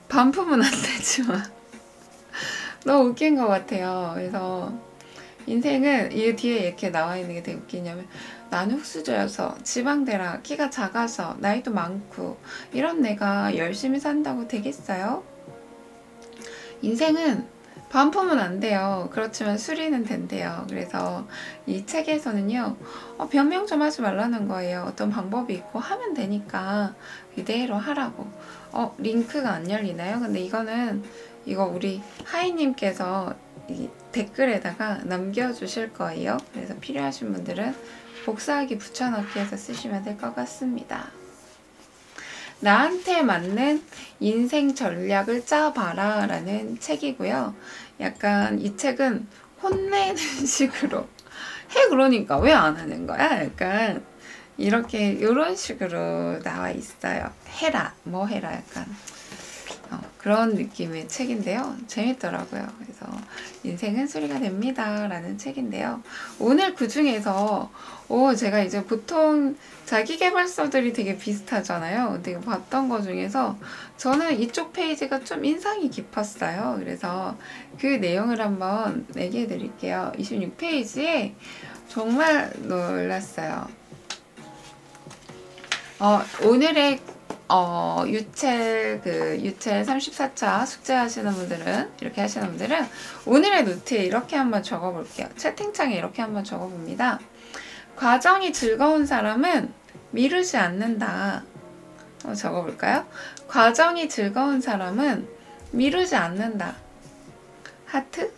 반품은 안 되지만 너무 웃긴 것 같아요. 그래서 인생은 이 뒤에 이렇게 나와 있는 게 되게 웃기냐면, 나는 흙수저여서 지방대라 키가 작아서 나이도 많고 이런 내가 열심히 산다고 되겠어요? 인생은 반품은 안 돼요. 그렇지만 수리는 된대요. 그래서 이 책에서는요, 변명 좀 하지 말라는 거예요. 어떤 방법이 있고 하면 되니까 그대로 하라고. 링크가 안 열리나요? 근데 이거 우리 하이님께서 이 댓글에다가 남겨주실 거예요. 그래서 필요하신 분들은 복사하기 붙여넣기 해서 쓰시면 될 것 같습니다. 나한테 맞는 인생 전략을 짜봐라 라는 책이고요. 약간 이 책은 혼내는 식으로 해, 그러니까 왜 안 하는 거야? 약간 이렇게 이런 식으로 나와 있어요. 해라, 뭐 해라, 약간 그런 느낌의 책인데요. 재밌더라고요. 그래서 인생은 수리가 됩니다 라는 책인데요. 오늘 그 중에서 제가 이제 보통 자기계발서들이 되게 비슷하잖아요. 되게 봤던 거 중에서 저는 이쪽 페이지가 좀 인상이 깊었어요. 그래서 그 내용을 한번 얘기해 드릴게요. 26페이지에 정말 놀랐어요. 오늘의 유첼 34차 숙제하시는 분들은, 이렇게 하시는 분들은 오늘의 노트에 이렇게 한번 적어볼게요. 채팅창에 이렇게 한번 적어봅니다. 과정이 즐거운 사람은 미루지 않는다. 적어볼까요? 과정이 즐거운 사람은 미루지 않는다. 하트?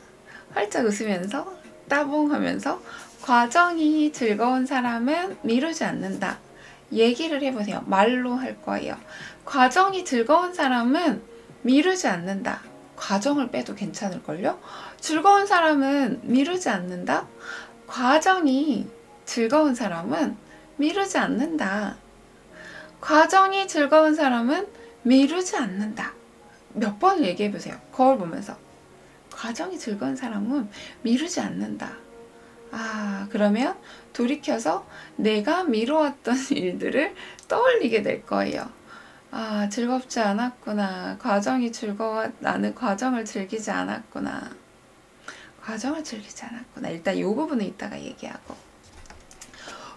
활짝 웃으면서 따봉 하면서 과정이 즐거운 사람은 미루지 않는다. 얘기를 해보세요. 말로 할 거예요. 과정이 즐거운 사람은 미루지 않는다. 과정을 빼도 괜찮을걸요? 즐거운 사람은 미루지 않는다. 과정이 즐거운 사람은 미루지 않는다. 과정이 즐거운 사람은 미루지 않는다. 몇 번 얘기해보세요. 거울 보면서. 과정이 즐거운 사람은 미루지 않는다. 그러면 돌이켜서 내가 미뤄왔던 일들을 떠올리게 될 거예요. 즐겁지 않았구나. 과정이 즐거워. 나는 과정을 즐기지 않았구나. 과정을 즐기지 않았구나. 일단 이 부분은 이따가 얘기하고.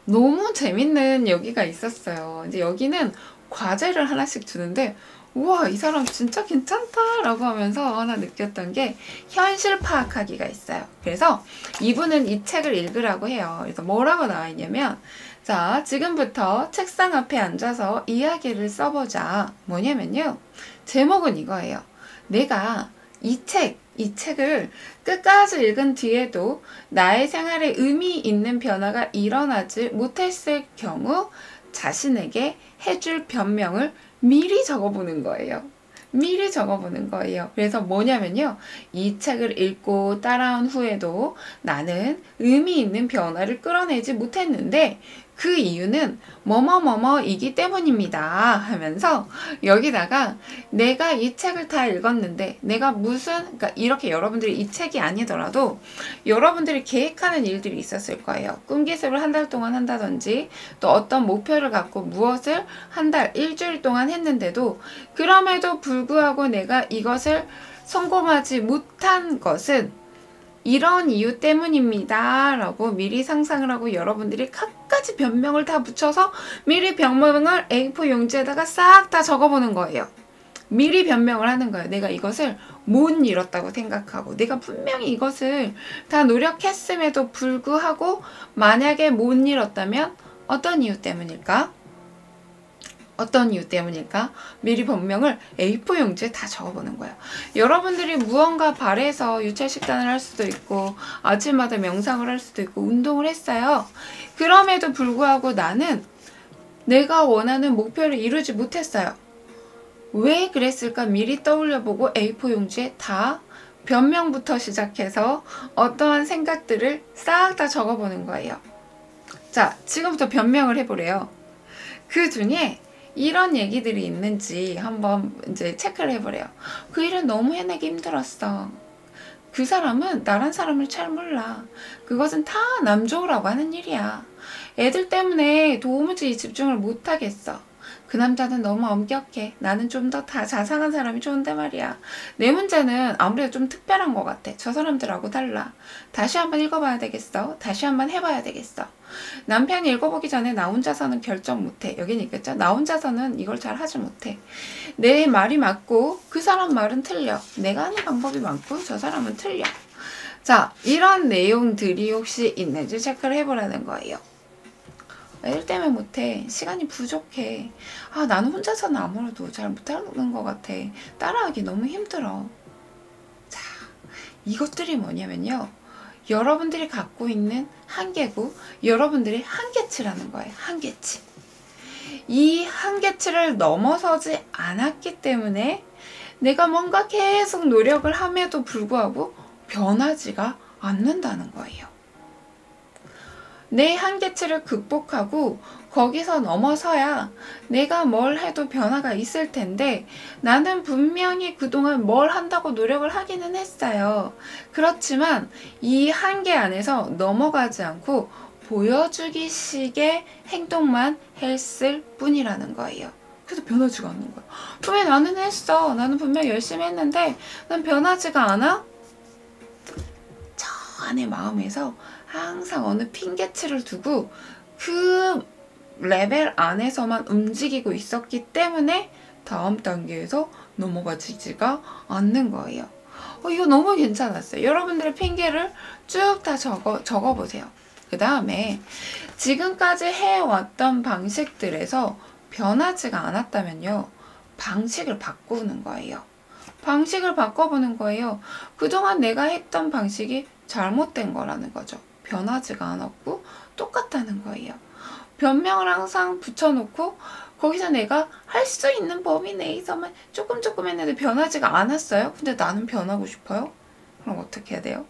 너무 재밌는 여기가 있었어요. 이제 여기는 과제를 하나씩 주는데, 우와, 이 사람 진짜 괜찮다 라고 하면서 하나 느꼈던 게 현실 파악하기가 있어요. 그래서 이분은 이 책을 읽으라고 해요. 그래서 뭐라고 나와 있냐면, 자, 지금부터 책상 앞에 앉아서 이야기를 써보자. 뭐냐면요, 제목은 이거예요. 내가 이 책을 끝까지 읽은 뒤에도 나의 생활에 의미 있는 변화가 일어나지 못했을 경우 자신에게 해줄 변명을 미리 적어보는 거예요. 미리 적어보는 거예요. 그래서 뭐냐면요, 이 책을 읽고 따라온 후에도 나는 의미 있는 변화를 끌어내지 못했는데 그 이유는 뭐뭐뭐뭐이기 때문입니다 하면서 여기다가 내가 이 책을 다 읽었는데 내가 그러니까 이렇게 여러분들이 이 책이 아니더라도 여러분들이 계획하는 일들이 있었을 거예요. 꿈기습을 한 달 동안 한다든지, 또 어떤 목표를 갖고 무엇을 한 달, 일주일 동안 했는데도 그럼에도 불구하고 내가 이것을 성공하지 못한 것은 이런 이유 때문입니다 라고 미리 상상을 하고 여러분들이 갖가지 변명을 다 붙여서 미리 변명을 A4 용지에다가 싹 다 적어보는 거예요. 미리 변명을 하는 거예요. 내가 이것을 못 이뤘다고 생각하고, 내가 분명히 이것을 다 노력했음에도 불구하고 만약에 못 이뤘다면 어떤 이유 때문일까? 어떤 이유 때문일까? 미리 변명을 A4 용지에 다 적어보는 거예요. 여러분들이 무언가 바래서 유철식단을 할 수도 있고 아침마다 명상을 할 수도 있고 운동을 했어요. 그럼에도 불구하고 나는 내가 원하는 목표를 이루지 못했어요. 왜 그랬을까? 미리 떠올려보고 A4 용지에 다 변명부터 시작해서 어떠한 생각들을 싹 다 적어보는 거예요. 자, 지금부터 변명을 해보래요. 그 중에 이런 얘기들이 있는지 한번 이제 체크를 해보래요. 그 일은 너무 해내기 힘들었어. 그 사람은 나란 사람을 잘 몰라. 그것은 다 남 좋으라고 하는 일이야. 애들 때문에 도무지 집중을 못하겠어. 그 남자는 너무 엄격해. 나는 좀 더 다 자상한 사람이 좋은데 말이야. 내 문제는 아무래도 좀 특별한 것 같아. 저 사람들하고 달라. 다시 한번 읽어봐야 되겠어. 다시 한번 해봐야 되겠어. 남편이 읽어보기 전에 나 혼자서는 결정 못해. 여긴 있겠죠? 나 혼자서는 이걸 잘 하지 못해. 내 말이 맞고 그 사람 말은 틀려. 내가 하는 방법이 많고 저 사람은 틀려. 자, 이런 내용들이 혹시 있는지 체크를 해보라는 거예요. 일 때문에 못해. 시간이 부족해. 아, 나는 혼자서는 아무래도 잘 못하는 것 같아. 따라하기 너무 힘들어. 자, 이것들이 뭐냐면요. 여러분들이 갖고 있는 한계고 여러분들이 한계치라는 거예요. 한계치. 이 한계치를 넘어서지 않았기 때문에 내가 뭔가 계속 노력을 함에도 불구하고 변하지가 않는다는 거예요. 내 한계치를 극복하고 거기서 넘어서야 내가 뭘 해도 변화가 있을 텐데 나는 분명히 그동안 뭘 한다고 노력을 하기는 했어요. 그렇지만 이 한계 안에서 넘어가지 않고 보여주기 식의 행동만 했을 뿐이라는 거예요. 그래서 변하지가 않는 거예요. 왜 나는 했어. 나는 분명 열심히 했는데 난 변하지가 않아? 저 안에 마음에서 항상 어느 핑계치를 두고 그 레벨 안에서만 움직이고 있었기 때문에 다음 단계에서 넘어가지가 않는 거예요. 이거 너무 괜찮았어요. 여러분들의 핑계를 쭉 다 적어보세요. 그 다음에 지금까지 해왔던 방식들에서 변하지가 않았다면요. 방식을 바꾸는 거예요. 방식을 바꿔보는 거예요. 그동안 내가 했던 방식이 잘못된 거라는 거죠. 변하지가 않았고 똑같다는 거예요. 변명을 항상 붙여놓고 거기서 내가 할 수 있는 범위 내에서만 조금 했는데 변하지가 않았어요. 근데 나는 변하고 싶어요. 그럼 어떻게 해야 돼요?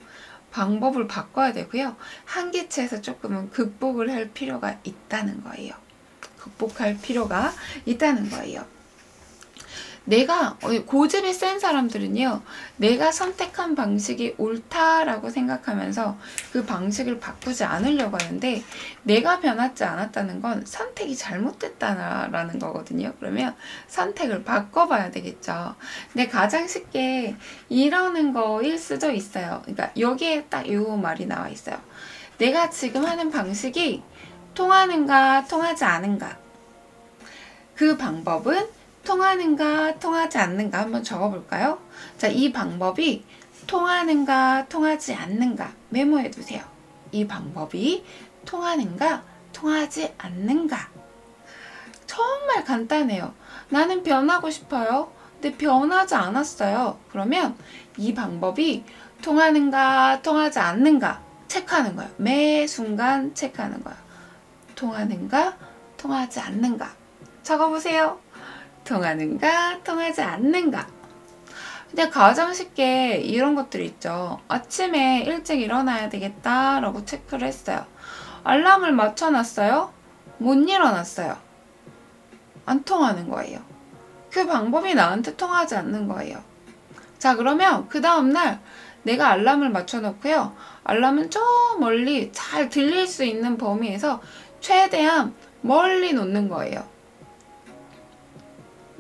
방법을 바꿔야 되고요. 한계치에서 조금은 극복을 할 필요가 있다는 거예요. 극복할 필요가 있다는 거예요. 내가 고집이 센 사람들은요. 내가 선택한 방식이 옳다라고 생각하면서 그 방식을 바꾸지 않으려고 하는데 내가 변하지 않았다는 건 선택이 잘못됐다라는 거거든요. 그러면 선택을 바꿔봐야 되겠죠. 근데 가장 쉽게 이러는 거일 수도 있어요. 그러니까 여기에 딱 이 말이 나와 있어요. 내가 지금 하는 방식이 통하는가 통하지 않은가. 그 방법은 통하는가 통하지 않는가 한번 적어볼까요? 자, 이 방법이 통하는가 통하지 않는가 메모해 두세요. 이 방법이 통하는가 통하지 않는가. 정말 간단해요. 나는 변하고 싶어요. 근데 변하지 않았어요. 그러면 이 방법이 통하는가 통하지 않는가 체크하는 거예요. 매 순간 체크하는 거예요. 통하는가 통하지 않는가 적어보세요. 통하는가 통하지 않는가. 근데 가장 쉽게 이런 것들이 있죠. 아침에 일찍 일어나야 되겠다 라고 체크를 했어요. 알람을 맞춰놨어요. 못 일어났어요. 안 통하는 거예요. 그 방법이 나한테 통하지 않는 거예요. 자, 그러면 그 다음날 내가 알람을 맞춰놓고요. 알람은 저 멀리 잘 들릴 수 있는 범위에서 최대한 멀리 놓는 거예요.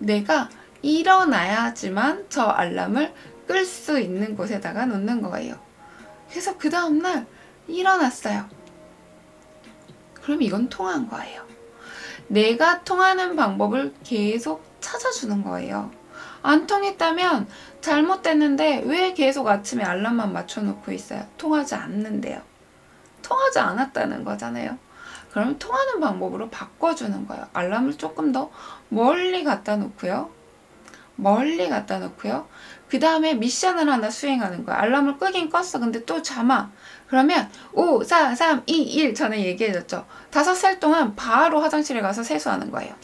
내가 일어나야지만 저 알람을 끌 수 있는 곳에다가 놓는 거예요. 그래서 그 다음날 일어났어요. 그럼 이건 통한 거예요. 내가 통하는 방법을 계속 찾아주는 거예요. 안 통했다면 잘못됐는데 왜 계속 아침에 알람만 맞춰놓고 있어요? 통하지 않는데요. 통하지 않았다는 거잖아요. 그럼 통하는 방법으로 바꿔주는 거예요. 알람을 조금 더 멀리 갖다 놓고요. 그 다음에 미션을 하나 수행하는 거야. 알람을 끄긴 껐어. 근데 또 잠아. 그러면 5, 4, 3, 2, 1 전에 얘기해줬죠. 5살 동안 바로 화장실에 가서 세수하는 거예요.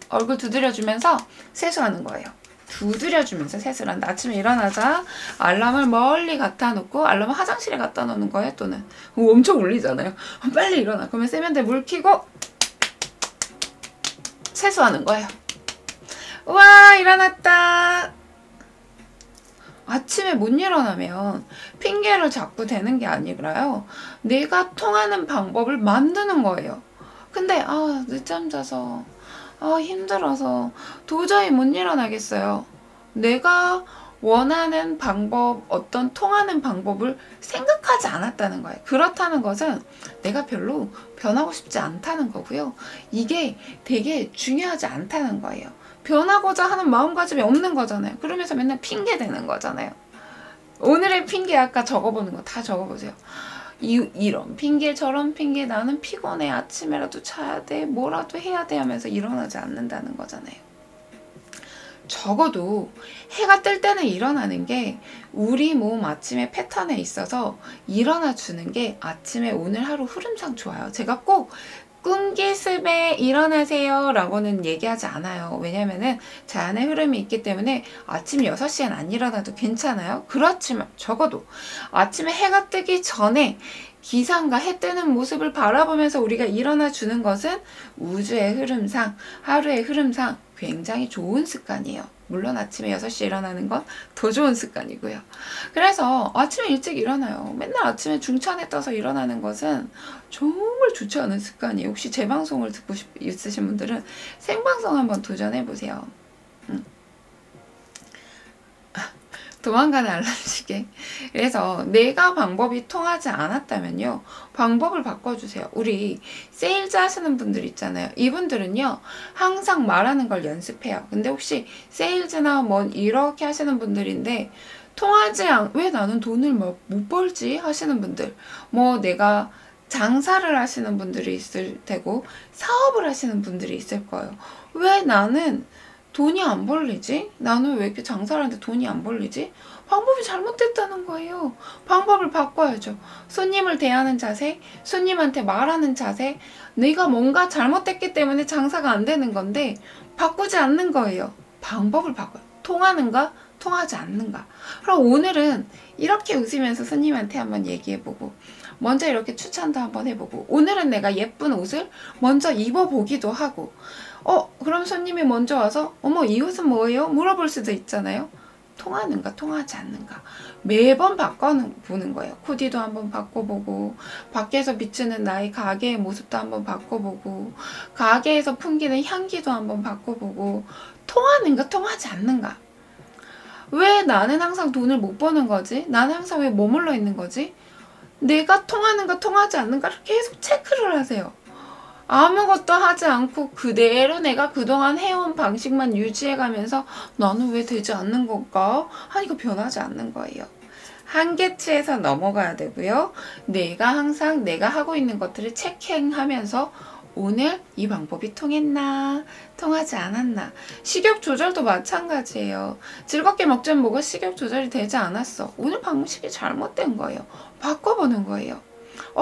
얼굴 두드려주면서 세수하는 거예요. 두드려주면서 세수를 한다. 아침에 일어나자 알람을 멀리 갖다 놓고 알람을 화장실에 갖다 놓는 거예요. 또는 엄청 울리잖아요. 빨리 일어나. 그러면 세면대 물 켜고 세수하는 거예요. 와, 일어났다. 아침에 못 일어나면 핑계를 자꾸 대는 게 아니라요. 내가 통하는 방법을 만드는 거예요. 근데 늦잠 자서 힘들어서 도저히 못 일어나겠어요. 내가 원하는 방법, 어떤 통하는 방법을 생각하지 않았다는 거예요. 그렇다는 것은 내가 별로 변하고 싶지 않다는 거고요. 이게 되게 중요하지 않다는 거예요. 변하고자 하는 마음가짐이 없는 거잖아요. 그러면서 맨날 핑계 대는 거잖아요. 오늘의 핑계 아까 적어보는 거 다 적어보세요. 이런 핑계 저런 핑계, 나는 피곤해, 아침에라도 자야 돼, 뭐라도 해야 돼 하면서 일어나지 않는다는 거잖아요. 적어도 해가 뜰 때는 일어나는 게 우리 몸 아침의 패턴에 있어서 일어나 주는 게 아침에 오늘 하루 흐름상 좋아요. 제가 꼭 꿈기습에 일어나세요 라고는 얘기하지 않아요. 왜냐면은 자연의 흐름이 있기 때문에 아침 6시엔 안 일어나도 괜찮아요. 그렇지만 적어도 아침에 해가 뜨기 전에 기상과 해 뜨는 모습을 바라보면서 우리가 일어나 주는 것은 우주의 흐름상, 하루의 흐름상 굉장히 좋은 습관이에요. 물론 아침에 6시에 일어나는 건 더 좋은 습관이고요. 그래서 아침에 일찍 일어나요. 맨날 아침에 중천에 떠서 일어나는 것은 정말 좋지 않은 습관이에요. 혹시 제 방송을 듣고 있으신 분들은 생방송 한번 도전해보세요. 도망가는 알람시계. 그래서 내가 방법이 통하지 않았다면요, 방법을 바꿔주세요. 우리 세일즈 하시는 분들 있잖아요. 이분들은요 항상 말하는 걸 연습해요. 근데 혹시 세일즈나 뭐 이렇게 하시는 분들인데 왜 나는 돈을 막 못 벌지 하시는 분들, 뭐 내가 장사를 하시는 분들이 있을 테고 사업을 하시는 분들이 있을 거예요. 왜 나는 돈이 안 벌리지? 나는 왜 이렇게 장사를 하는데 돈이 안 벌리지? 방법이 잘못됐다는 거예요. 방법을 바꿔야죠. 손님을 대하는 자세, 손님한테 말하는 자세, 내가 뭔가 잘못됐기 때문에 장사가 안 되는 건데 바꾸지 않는 거예요. 방법을 바꿔요. 통하는가? 통하지 않는가? 그럼 오늘은 이렇게 웃으면서 손님한테 한번 얘기해보고, 먼저 이렇게 추천도 한번 해보고, 오늘은 내가 예쁜 옷을 먼저 입어보기도 하고, 그럼 손님이 먼저 와서 어머 이 옷은 뭐예요? 물어볼 수도 있잖아요. 통하는가 통하지 않는가 매번 바꿔보는 거예요. 코디도 한번 바꿔보고, 밖에서 비추는 나의 가게의 모습도 한번 바꿔보고, 가게에서 풍기는 향기도 한번 바꿔보고, 통하는가 통하지 않는가. 왜 나는 항상 돈을 못 버는 거지? 나는 항상 왜 머물러 있는 거지? 내가 통하는가 통하지 않는가를 계속 체크를 하세요. 아무것도 하지 않고 그대로 내가 그동안 해온 방식만 유지해가면서 나는 왜 되지 않는 걸까? 하니까 변하지 않는 거예요. 한계치에서 넘어가야 되고요. 내가 항상 내가 하고 있는 것들을 체킹하면서 오늘 이 방법이 통했나? 통하지 않았나? 식욕 조절도 마찬가지예요. 즐겁게 먹자면 뭐가 식욕 조절이 되지 않았어. 오늘 방식이 잘못된 거예요. 바꿔보는 거예요.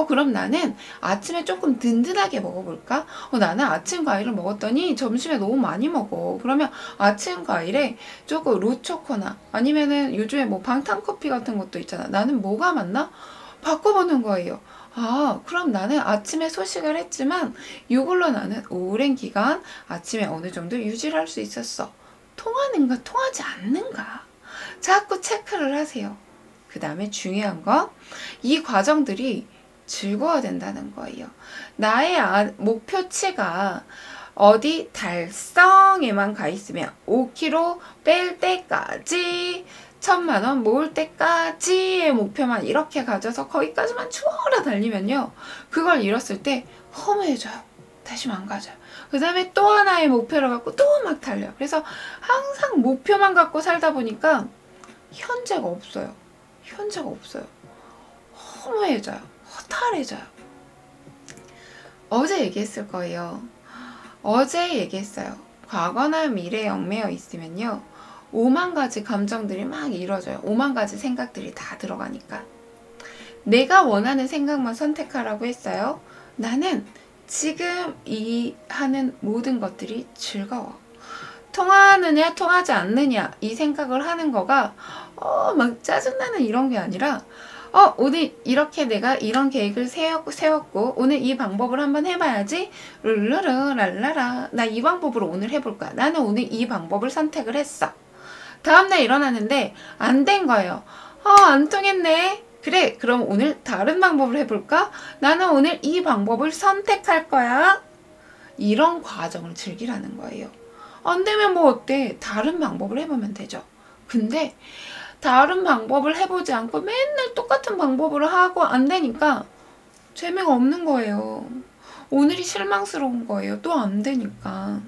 그럼 나는 아침에 조금 든든하게 먹어볼까? 나는 아침 과일을 먹었더니 점심에 너무 많이 먹어. 그러면 아침 과일에 조금 로초코나 아니면은 요즘에 뭐 방탄커피 같은 것도 있잖아. 나는 뭐가 맞나? 바꿔보는 거예요. 그럼 나는 아침에 소식을 했지만 이걸로 나는 오랜 기간 아침에 어느 정도 유지를 할 수 있었어. 통하는가 통하지 않는가? 자꾸 체크를 하세요. 그 다음에 중요한 거, 이 과정들이 즐거워야 된다는 거예요. 나의 목표치가 어디 달성에만 가 있으면 5kg 뺄 때까지 1000만원 모을 때까지의 목표만 이렇게 가져서 거기까지만 추월하 달리면요, 그걸 이뤘을 때 허무해져요. 다시 망가져요. 그 다음에 또 하나의 목표를 갖고 또 막 달려요. 그래서 항상 목표만 갖고 살다 보니까 현재가 없어요. 현재가 없어요. 허무해져요. 허탈해져요. 어제 얘기했을 거예요. 어제 얘기했어요. 과거나 미래에 얽매여 있으면요, 5만 가지 감정들이 막 이루어져요. 5만 가지 생각들이 다 들어가니까. 내가 원하는 생각만 선택하라고 했어요. 나는 지금 이 하는 모든 것들이 즐거워. 통하느냐 통하지 않느냐 이 생각을 하는 거가 막 짜증나는 이런 게 아니라, 오늘 이렇게 내가 이런 계획을 세웠고 오늘 이 방법을 한번 해봐야지. 룰루루 랄라라, 나 이 방법으로 오늘 해볼 거야. 나는 오늘 이 방법을 선택을 했어. 다음날 일어났는데 안 된 거예요. 안 통했네. 그래, 그럼 오늘 다른 방법을 해볼까? 나는 오늘 이 방법을 선택할 거야. 이런 과정을 즐기라는 거예요. 안 되면 뭐 어때? 다른 방법을 해보면 되죠. 근데 다른 방법을 해보지 않고 맨날 똑같은 방법으로 하고 안 되니까 재미가 없는 거예요. 오늘이 실망스러운 거예요. 또 안 되니까.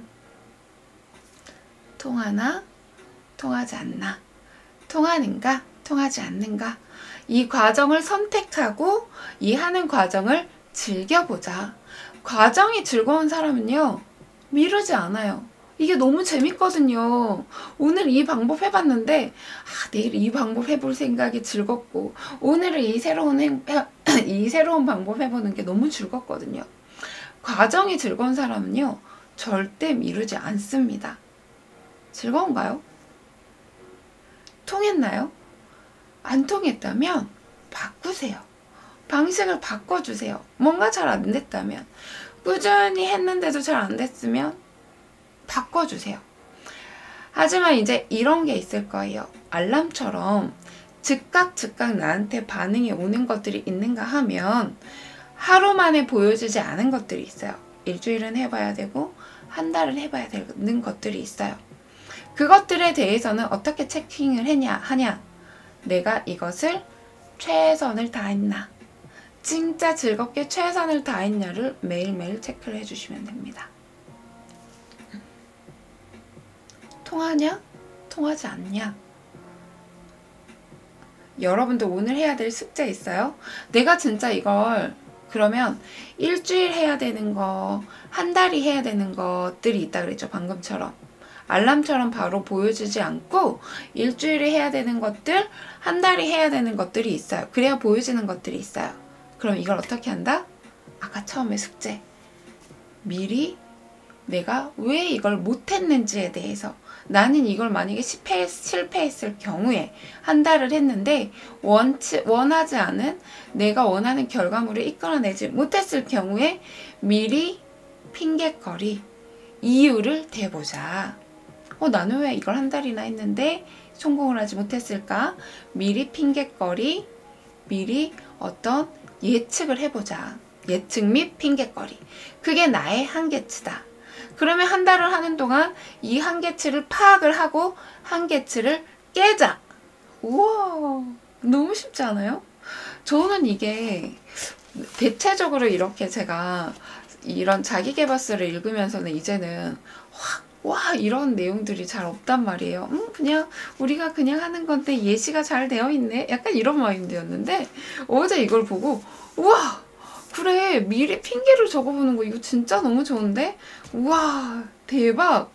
통하나? 통하지 않나? 통하는가? 통하지 않는가? 이 과정을 선택하고 이 하는 과정을 즐겨보자. 과정이 즐거운 사람은요, 미루지 않아요. 이게 너무 재밌거든요. 오늘 이 방법 해봤는데 내일 이 방법 해볼 생각이 즐겁고 오늘은 이 새로운 방법 해보는 게 너무 즐겁거든요. 과정이 즐거운 사람은요, 절대 미루지 않습니다. 즐거운가요? 통했나요? 안 통했다면 바꾸세요. 방식을 바꿔주세요. 뭔가 잘 안 됐다면, 꾸준히 했는데도 잘 안 됐으면 바꿔주세요. 하지만 이제 이런 게 있을 거예요. 알람처럼 즉각 나한테 반응이 오는 것들이 있는가 하면 하루 만에 보여주지 않은 것들이 있어요. 일주일은 해봐야 되고 한 달은 해봐야 되는 것들이 있어요. 그것들에 대해서는 어떻게 체킹을 하냐? 내가 이것을 최선을 다했나? 진짜 즐겁게 최선을 다했냐를 매일매일 체크를 해주시면 됩니다. 통하냐? 통하지 않냐? 여러분도 오늘 해야 될 숙제 있어요? 내가 진짜 이걸 그러면 일주일 해야 되는 거, 한 달이 해야 되는 것들이 있다 그랬죠, 방금처럼. 알람처럼 바로 보여주지 않고 일주일에 해야 되는 것들, 한 달이 해야 되는 것들이 있어요. 그래야 보여지는 것들이 있어요. 그럼 이걸 어떻게 한다? 아까 처음에 숙제. 미리 내가 왜 이걸 못했는지에 대해서, 나는 이걸 만약에 실패했을 경우에 한 달을 했는데 원하지 않은, 내가 원하는 결과물을 이끌어내지 못했을 경우에 미리 핑곗거리, 이유를 대보자. 나는 왜 이걸 한 달이나 했는데 성공을 하지 못했을까? 미리 핑곗거리, 미리 어떤 예측을 해보자. 예측 및 핑곗거리. 그게 나의 한계치다. 그러면 한 달을 하는 동안 이 한계치를 파악을 하고 한계치를 깨자. 우와, 너무 쉽지 않아요? 저는 이게 대체적으로 이렇게 제가 이런 자기계발서를 읽으면서는 이제는 와, 이런 내용들이 잘 없단 말이에요. 그냥 우리가 그냥 하는 건데 예시가 잘 되어 있네. 약간 이런 마인드였는데 어제 이걸 보고 우와, 그래, 미리 핑계를 적어보는 거 이거 진짜 너무 좋은데? 우와, 대박!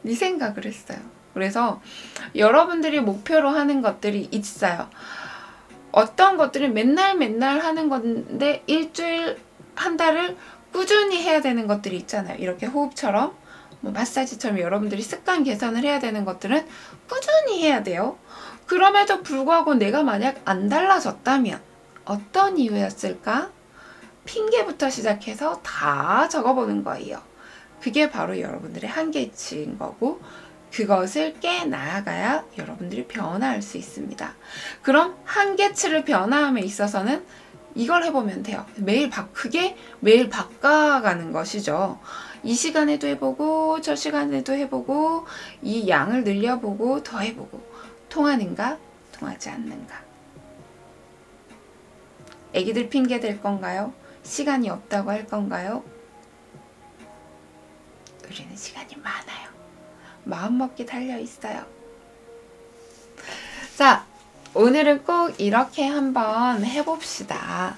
이 생각을 했어요. 그래서 여러분들이 목표로 하는 것들이 있어요. 어떤 것들은 맨날 하는 건데 일주일, 한 달을 꾸준히 해야 되는 것들이 있잖아요. 이렇게 호흡처럼, 뭐 마사지처럼 여러분들이 습관 개선을 해야 되는 것들은 꾸준히 해야 돼요. 그럼에도 불구하고 내가 만약 안 달라졌다면 어떤 이유였을까? 핑계부터 시작해서 다 적어보는 거예요. 그게 바로 여러분들의 한계치인 거고, 그것을 깨나가야 여러분들이 변화할 수 있습니다. 그럼 한계치를 변화함에 있어서는 이걸 해보면 돼요. 그게 매일 바꿔가는 것이죠. 이 시간에도 해보고 저 시간에도 해보고 이 양을 늘려보고 더 해보고, 통하는가 통하지 않는가. 애기들 핑계 댈 건가요? 시간이 없다고 할 건가요? 우리는 시간이 많아요. 마음먹기 달려있어요. 자, 오늘은 꼭 이렇게 한번 해봅시다.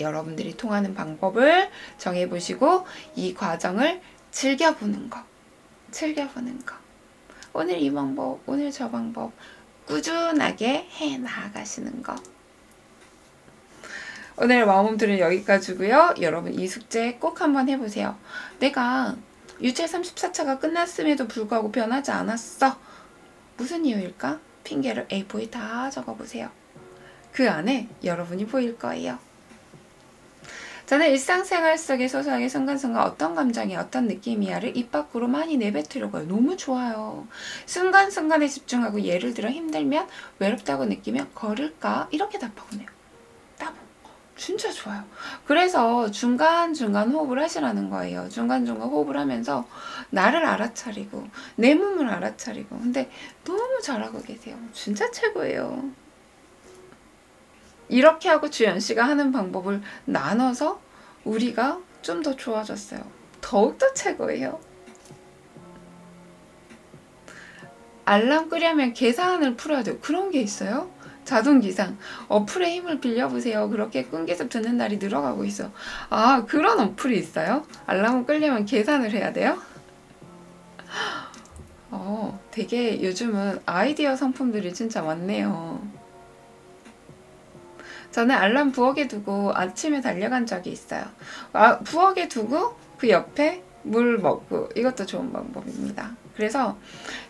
여러분들이 통하는 방법을 정해보시고 이 과정을 즐겨보는 거. 오늘 이 방법, 오늘 저 방법 꾸준하게 해 나가시는 거. 오늘 마음들은 여기까지고요. 여러분 이 숙제 꼭 한번 해보세요. 내가 유체 34차가 끝났음에도 불구하고 변하지 않았어. 무슨 이유일까? 핑계를 A4에 다 적어보세요. 그 안에 여러분이 보일 거예요. 저는 일상생활 속에 소소하게 순간순간 어떤 감정이 어떤 느낌이야를 입 밖으로 많이 내뱉으려고 해요. 너무 좋아요. 순간순간에 집중하고, 예를 들어 힘들면, 외롭다고 느끼면 걸을까? 이렇게 답하곤 해요. 진짜 좋아요. 그래서 중간중간 호흡을 하시라는 거예요. 중간중간 호흡을 하면서 나를 알아차리고 내 몸을 알아차리고. 근데 너무 잘하고 계세요. 진짜 최고예요. 이렇게 하고 주연 씨가 하는 방법을 나눠서 우리가 좀 더 좋아졌어요. 더욱더 최고예요. 알람 끄려면 계산을 풀어야 돼요. 그런 게 있어요? 자동기상. 어플의 힘을 빌려보세요. 그렇게 끈기습 듣는 날이 늘어가고 있어. 아, 그런 어플이 있어요? 알람을 끄려면 계산을 해야 돼요? 되게 요즘은 아이디어 상품들이 진짜 많네요. 저는 알람 부엌에 두고 아침에 달려간 적이 있어요. 부엌에 두고 그 옆에 물 먹고, 이것도 좋은 방법입니다. 그래서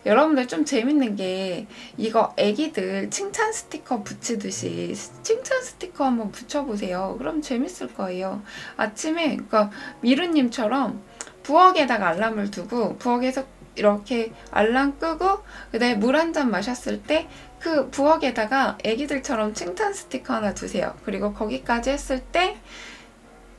여러분들 좀 재밌는 게, 이거 애기들 칭찬 스티커 붙이듯이 칭찬 스티커 한번 붙여보세요. 그럼 재밌을 거예요. 아침에, 그러니까 미루님처럼 부엌에다가 알람을 두고 부엌에서 이렇게 알람 끄고 그다음에 물 한 잔 마셨을 때 그 부엌에다가 애기들처럼 칭찬 스티커 하나 두세요. 그리고 거기까지 했을 때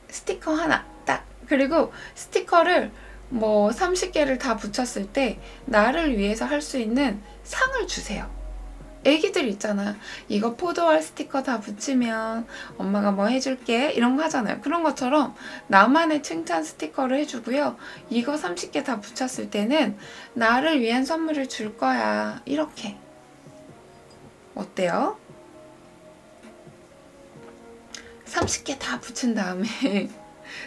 스티커 하나 딱. 그리고 스티커를 뭐 30개를 다 붙였을 때 나를 위해서 할 수 있는 상을 주세요. 애기들 있잖아. 이거 포도알 스티커 다 붙이면 엄마가 뭐 해줄게, 이런 거 하잖아요. 그런 것처럼 나만의 칭찬 스티커를 해주고요. 이거 30개 다 붙였을 때는 나를 위한 선물을 줄 거야. 이렇게. 어때요? 30개 다 붙인 다음에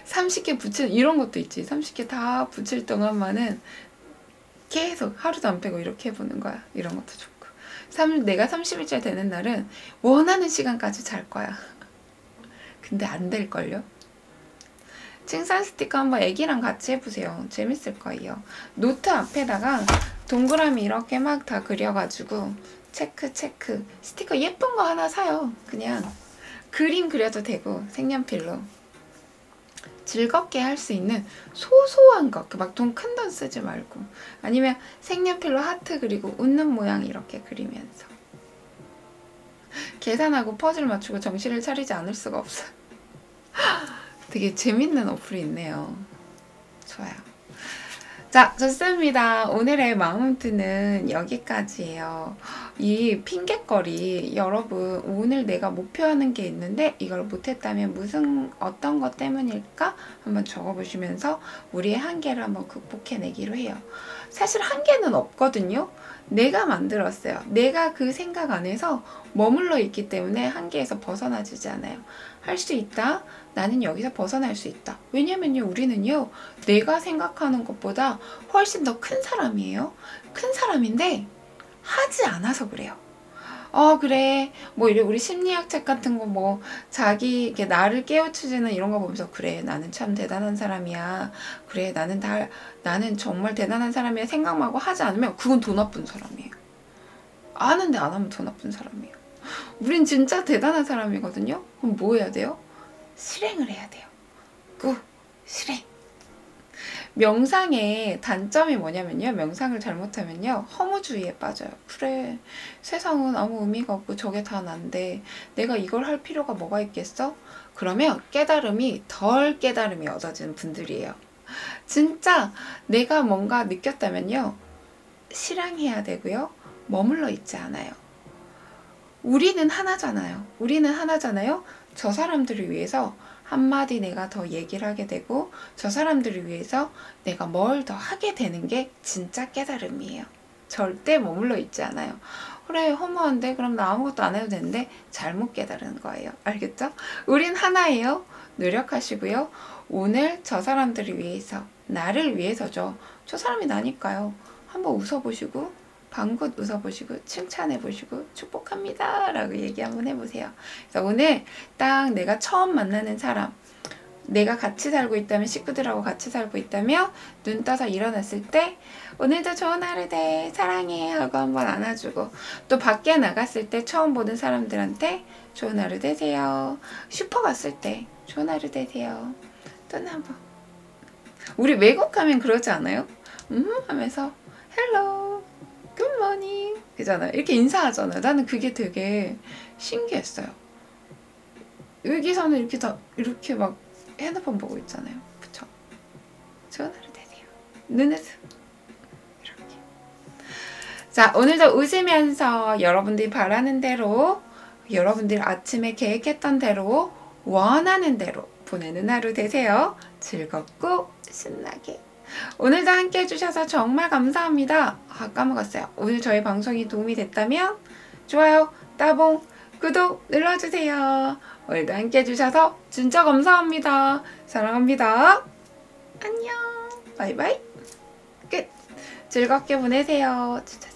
30개 붙인, 이런 것도 있지. 30개 다 붙일 동안만은 계속 하루도 안 빼고 이렇게 해보는 거야. 이런 것도 좋고. 내가 30일째 되는 날은 원하는 시간까지 잘 거야. 근데 안 될걸요? 칭찬 스티커 한번 애기랑 같이 해보세요. 재밌을 거예요. 노트 앞에다가 동그라미 이렇게 막 다 그려가지고 체크 체크. 스티커 예쁜 거 하나 사요. 그냥 그림 그려도 되고, 색연필로 즐겁게 할 수 있는 소소한 거, 막 돈 큰 돈 쓰지 말고. 아니면 색연필로 하트 그리고 웃는 모양 이렇게 그리면서 계산하고 퍼즐 맞추고 정신을 차리지 않을 수가 없어요. 되게 재밌는 어플이 있네요. 좋아요. 자, 좋습니다. 오늘의 마운트는 여기까지예요. 이 핑곗거리, 여러분 오늘 내가 목표하는 게 있는데 이걸 못했다면 어떤 것 때문일까? 한번 적어보시면서 우리의 한계를 한번 극복해내기로 해요. 사실 한계는 없거든요. 내가 만들었어요. 내가 그 생각 안에서 머물러 있기 때문에 한계에서 벗어나지지 않아요. 할 수 있다. 나는 여기서 벗어날 수 있다. 왜냐면요, 우리는요, 내가 생각하는 것보다 훨씬 더 큰 사람이에요. 큰 사람인데 하지 않아서 그래요. 그래. 뭐 우리 심리학 책 같은 거 뭐 자기 이렇게 나를 깨우치는 이런 거 보면서, 그래, 나는 참 대단한 사람이야. 그래, 나는 정말 대단한 사람이야 생각만 하고 하지 않으면 그건 돈 나쁜 사람이에요. 아는데 안 하면 돈 나쁜 사람이에요. 우린 진짜 대단한 사람이거든요. 그럼 뭐 해야 돼요? 실행을 해야 돼요. 실행. 명상의 단점이 뭐냐면요, 명상을 잘못하면요, 허무주의에 빠져요. 그래, 세상은 아무 의미가 없고 저게 다 난데 내가 이걸 할 필요가 뭐가 있겠어? 그러면 덜 깨달음이 얻어지는 분들이에요. 진짜 내가 뭔가 느꼈다면요, 실행해야 되고요, 머물러 있지 않아요. 우리는 하나잖아요. 저 사람들을 위해서 한마디 내가 더 얘기를 하게 되고, 저 사람들을 위해서 내가 뭘 더 하게 되는 게 진짜 깨달음이에요. 절대 머물러 있지 않아요. 그래, 허무한데? 그럼 나 아무것도 안 해도 되는데? 잘못 깨달은 거예요. 알겠죠? 우린 하나예요. 노력하시고요. 오늘 저 사람들을 위해서, 나를 위해서죠. 저 사람이 나니까요. 한번 웃어보시고, 방긋 웃어보시고, 칭찬해보시고, 축복합니다 라고 얘기 한번 해보세요. 그래서 오늘 딱 내가 처음 만나는 사람, 내가 같이 살고 있다면, 식구들하고 같이 살고 있다면, 눈 떠서 일어났을 때 오늘도 좋은 하루 돼, 사랑해 하고 한번 안아주고, 또 밖에 나갔을 때 처음 보는 사람들한테 좋은 하루 되세요. 슈퍼 갔을 때 좋은 하루 되세요. 또는 한번, 우리 외국 가면 그러지 않아요? 하면서 헬로, 굿모닝 그잖아요. 이렇게 인사하잖아요. 나는 그게 되게 신기했어요. 여기서는 이렇게 다 이렇게 막 핸드폰 보고 있잖아요. 그쵸? 좋은 하루 되세요. 눈에서 이렇게. 자, 오늘도 웃으면서 여러분들이 바라는 대로, 여러분들이 아침에 계획했던 대로, 원하는 대로 보내는 하루 되세요. 즐겁고 신나게. 오늘도 함께 해주셔서 정말 감사합니다. 아, 까먹었어요. 오늘 저희 방송이 도움이 됐다면 좋아요, 따봉, 구독 눌러주세요. 오늘도 함께 해주셔서 진짜 감사합니다. 사랑합니다. 안녕. 바이바이. 끝. 즐겁게 보내세요. 진짜.